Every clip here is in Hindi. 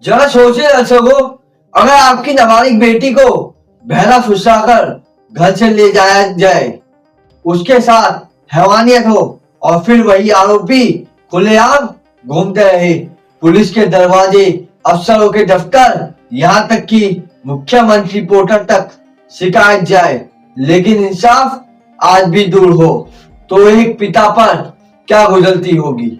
जरा सोचिए दर्शकों, अगर आपकी नाबालिग बेटी को बहला फुसलाकर घर से ले जाया जाए, उसके साथ हैवानियत हो और फिर वही आरोपी खुलेआम घूमते रहे, पुलिस के दरवाजे, अफसरों के दफ्तर, यहाँ तक कि मुख्यमंत्री पोर्टल तक शिकायत जाए, लेकिन इंसाफ आज भी दूर हो, तो एक पिता पर क्या गुजरती होगी।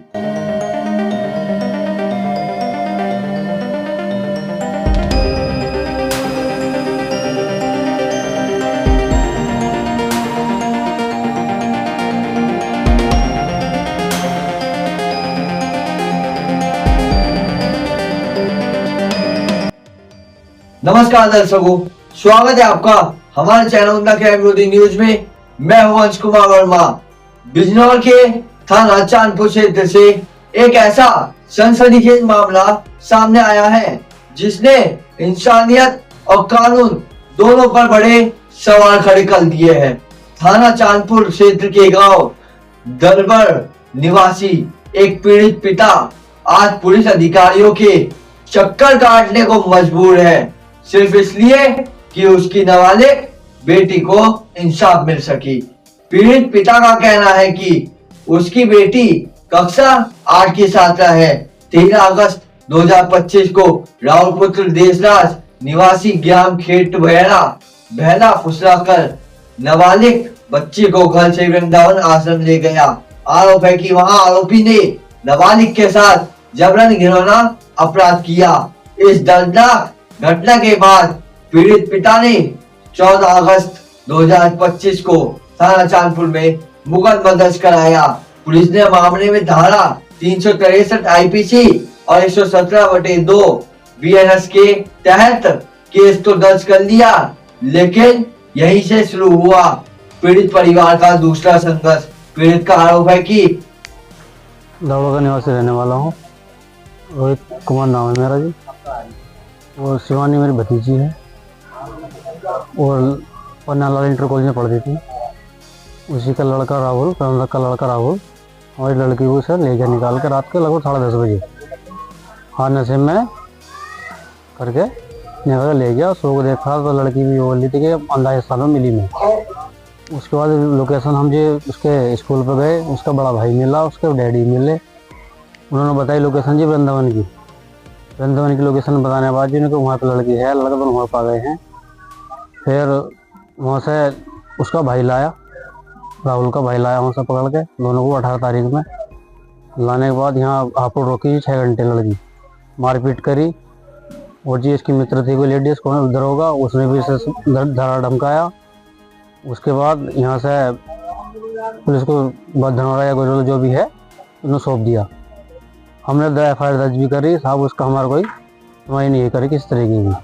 नमस्कार दर्शकों, स्वागत है आपका हमारे चैनल द क्राइम विरोधी न्यूज में। मैं हूं अंश कुमार वर्मा। बिजनौर के थाना चांदपुर क्षेत्र से एक ऐसा सनसनीखेज मामला सामने आया है जिसने इंसानियत और कानून दोनों पर बड़े सवाल खड़े कर दिए हैं। थाना चांदपुर क्षेत्र के गांव दरबर निवासी एक पीड़ित पिता आज पुलिस अधिकारियों के चक्कर काटने को मजबूर है, सिर्फ इसलिए कि उसकी नाबालिग बेटी को इंसाफ मिल सकी। पीड़ित पिता का कहना है कि उसकी बेटी कक्षा 8 की छात्रा है। 13 अगस्त 2025 को राहुल देशराज निवासी ग्राम खेत बहला फुसलाकर नाबालिग बच्ची को घर से वृंदावन आश्रम ले गया। आरोप है कि वहां आरोपी ने नाबालिग के साथ जबरन घिनौना अपराध किया। इस दर्दनाक घटना के बाद पीड़ित पिता ने 14 अगस्त 2025 को थाना चांदपुर में मुकदमा दर्ज कराया। पुलिस ने मामले में धारा 363 आईपीसी और 117/2 बीएनएस के तहत केस तो दर्ज कर लिया, लेकिन यहीं से शुरू हुआ पीड़ित परिवार का दूसरा संघर्ष। पीड़ित का आरोप है कि दौड़ा का निवासी रहने वाला हूँ, रोहित कुमार नाम है मेरा जी, और शिवानी मेरी भतीजी है और पन्नालाल इंटर कॉलेज में पढ़ती थी। उसी का लड़का राहुल, प्रबंधक का लड़का राहुल हमारी लड़की को सर ले गया निकाल के रात के लगभग 10:30 बजे। हाँ, नशे में करके निकाल ले गया। सो को देखा तो लड़की भी बोल रही थी कि अंदाजे साल में मिली मैं। उसके बाद लोकेशन हम जो उसके स्कूल पर गए, उसका बड़ा भाई मिला, उसके डैडी मिले, उन्होंने बताई लोकेशन जी वृंदावन की लोकेशन बताने के बाद जिन्होंने वहाँ पे लड़की है, लड़का तो वहाँ पा गए हैं। फिर वहाँ से उसका भाई लाया, राहुल का भाई लाया वहाँ से पकड़ के दोनों को 18 तारीख में लाने के बाद यहाँ हापुड़ रोकी 6 घंटे, लड़की मारपीट करी। और जी इसकी मित्र थी कोई लेडीज़ कौन उधर होगा, उसने भी इसे धरा धमकाया। उसके बाद यहाँ से पुलिस को धनौरा या गुजर जो भी है उन्हें सौंप दिया। हमने FIR दर्ज भी करी साहब, उसका हमारा कोई सुनवाई नहीं करी किस तरह की भी।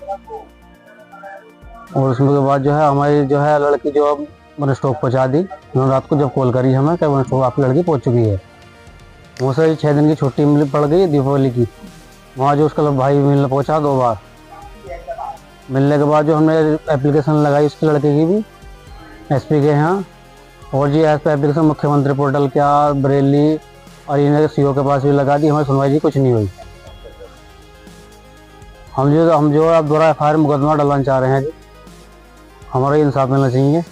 और उसके बाद जो है हमारी जो है लड़की जो मैंने स्टॉप पहुँचा दी। उन्होंने रात को जब कॉल करी हमें कि मैंने आपकी लड़की पहुँच चुकी है। वो से 6 दिन की छुट्टी मिल पड़ गई दीपावली की। वहाँ जो उसका भाई मिलने पहुँचा 2 बार। मिलने के बाद जो हमने एप्लीकेशन लगाई उसकी लड़के की भी SP के यहाँ, और जी एस पे एप्लीकेशन मुख्यमंत्री पोर्टल क्या बरेली और इन्हें CO के पास भी लगा दी। हमारी सुनवाई जी कुछ नहीं हुई। हम जो अब दोबारा FIR मुकदमा डलवाना चाह रहे हैं जी, हमारा इंसाफ मिलना चाहिए।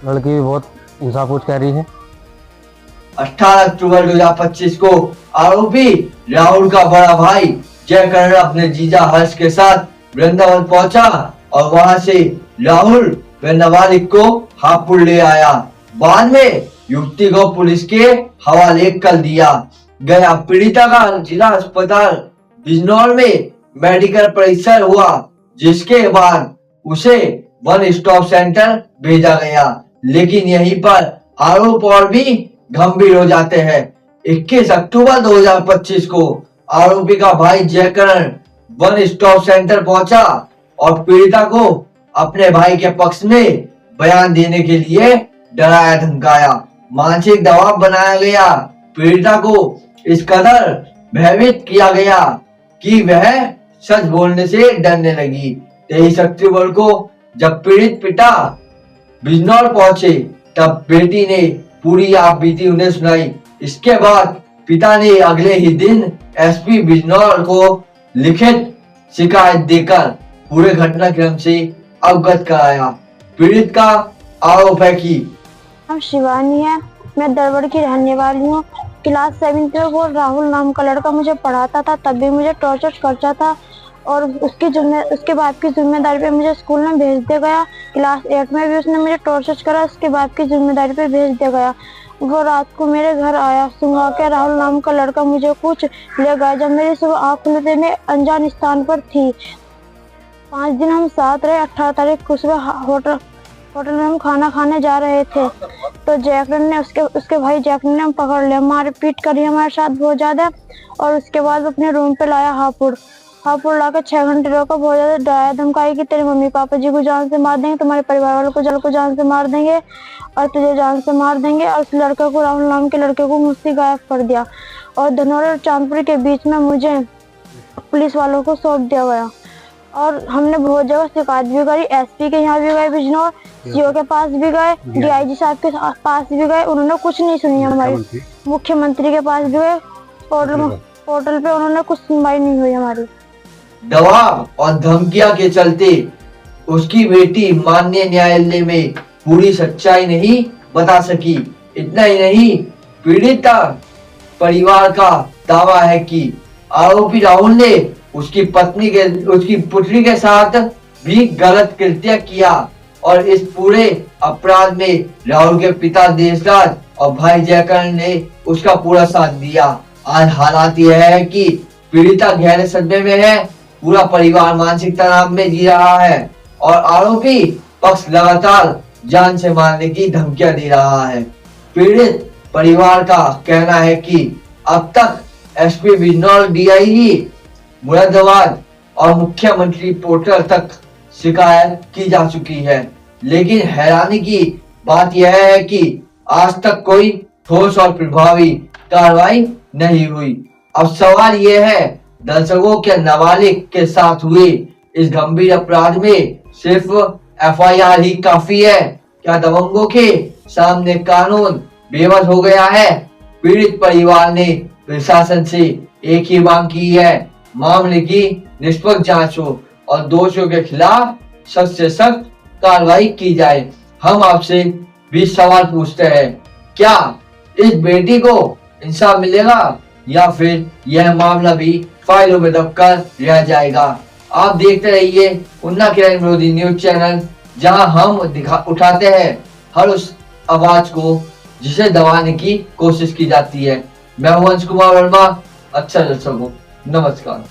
लड़की भी बहुत इंसाफ कुछ कह रही है। 18 अक्टूबर 2025 को आरोपी राहुल का बड़ा भाई जयकरण अपने जीजा हर्ष के साथ वृंदावन पहुंचा और वहां से राहुल व नाबालिग को हापुड़ ले आया। बाद में युवती को पुलिस के हवाले कर दिया गया। पीड़िता का जिला अस्पताल बिजनौर में मेडिकल परीक्षण हुआ, जिसके बाद उसे वन स्टॉप सेंटर भेजा गया, लेकिन यहीं पर आरोप और भी गंभीर हो जाते हैं। 21 अक्टूबर 2025 को आरोपी का भाई जयकरण वन स्टॉप सेंटर पहुंचा और पीड़िता को अपने भाई के पक्ष में बयान देने के लिए डराया धमकाया, मानसिक दबाव बनाया गया। पीड़िता को इस कदर भयभीत किया गया कि वह सच बोलने से डरने लगी। 23 अक्टूबर को जब पीड़ित पिता बिजनौर पहुंचे तब बेटी ने पूरी आप बीती उन्हें सुनाई। इसके बाद पिता ने अगले ही दिन SP बिजनौर को लिखित शिकायत देकर पूरे घटनाक्रम से अवगत कराया। पीड़ित का आरोप है कि नाम शिवानी है, मैं दरबड़ की रहने वाली हूँ। क्लास 7 में वो राहुल नाम का लड़का मुझे पढ़ाता था, तब भी मुझे टॉर्चर करता था और उसके बाद की जिम्मेदारी पे मुझे स्कूल में भेज दिया गया। क्लास 8 में भी उसने मुझे टॉर्चर करा, उसके बाद की जिम्मेदारी पे भेज दिया गया। वो रात को मेरे घर आया, सुबह के राहुल नाम का लड़का मुझे कुछ ले गया। जब मेरी सुबह आँख खुलते मैं अनजान स्थान पर थी। 5 दिन हम साथ रहे। 18 तारीख को सुबह होटल में हम खाना खाने जा रहे थे तो जैकलिन ने उसके भाई जैकलिन ने हम पकड़ लिया, मारपीट करी हमारे साथ बहुत ज्यादा और उसके बाद अपने रूम पे लाया। हापुड़ लाकर 6 घंटे रोका, बहुत ज्यादा डराया धमकाई कि तेरे मम्मी पापा जी को जान से मार देंगे, तुम्हारे परिवार वालों को जान से मार देंगे और तुझे जान से मार देंगे। और उस लड़के को, राहुल नाम के लड़के को मुझसे गायब कर दिया और धनौर और चांदपुर के बीच में मुझे पुलिस वालों को सौंप दिया गया। और हमने बहुत जगह शिकायत भी करी, एसपी के यहाँ भी गए बिजनौर, सीओ के पास भी गए, डीआईजी साहब के पास भी गए, उन्होंने कुछ नहीं सुनी हमारी। मुख्यमंत्री के पास भी गए, पोर्टल पे उन्होंने कुछ सुनवाई नहीं हुई हमारी। दबाव और धमकियां के चलते उसकी बेटी माननीय न्यायालय में पूरी सच्चाई नहीं बता सकी। इतना ही नहीं, पीड़िता परिवार का दावा है कि आरोपी राहुल ने उसकी पुत्री के साथ भी गलत कृत्य किया और इस पूरे अपराध में राहुल के पिता देशराज और भाई जयकरण ने उसका पूरा साथ दिया। आज हालात यह है कि पीड़िता गहरे सदमे में है, पूरा परिवार मानसिक तनाव में जी रहा है और आरोपी पक्ष लगातार जान से मारने की धमकियां दे रहा है। पीड़ित परिवार का कहना है कि अब तक एसपी बिजनौर, डीआईजी मुरादाबाद और मुख्यमंत्री पोर्टल तक शिकायत की जा चुकी है, लेकिन हैरानी की बात यह है कि आज तक कोई ठोस और प्रभावी कार्रवाई नहीं हुई। अब सवाल यह है, दर्शकों के नाबालिग के साथ हुए इस गंभीर अपराध में सिर्फ एफआईआर ही काफी है? क्या दबंगों के सामने कानून बेबस हो गया है? पीड़ित परिवार ने प्रशासन से एक ही मांग की है, मामले की निष्पक्ष जांच हो और दोषियों के खिलाफ सख्त से सख्त कार्रवाई की जाए। हम आपसे भी सवाल पूछते हैं, क्या इस बेटी को इंसाफ मिलेगा या फिर यह मामला भी फाइलों में दबकर रह जाएगा? आप देखते रहिए उन्ना क्राइम विरोधी न्यूज चैनल, जहां हम उठाते हैं हर उस आवाज को जिसे दबाने की कोशिश की जाती है। मैं हूं अंश कुमार वर्मा। अच्छा दर्शकों, नमस्कार।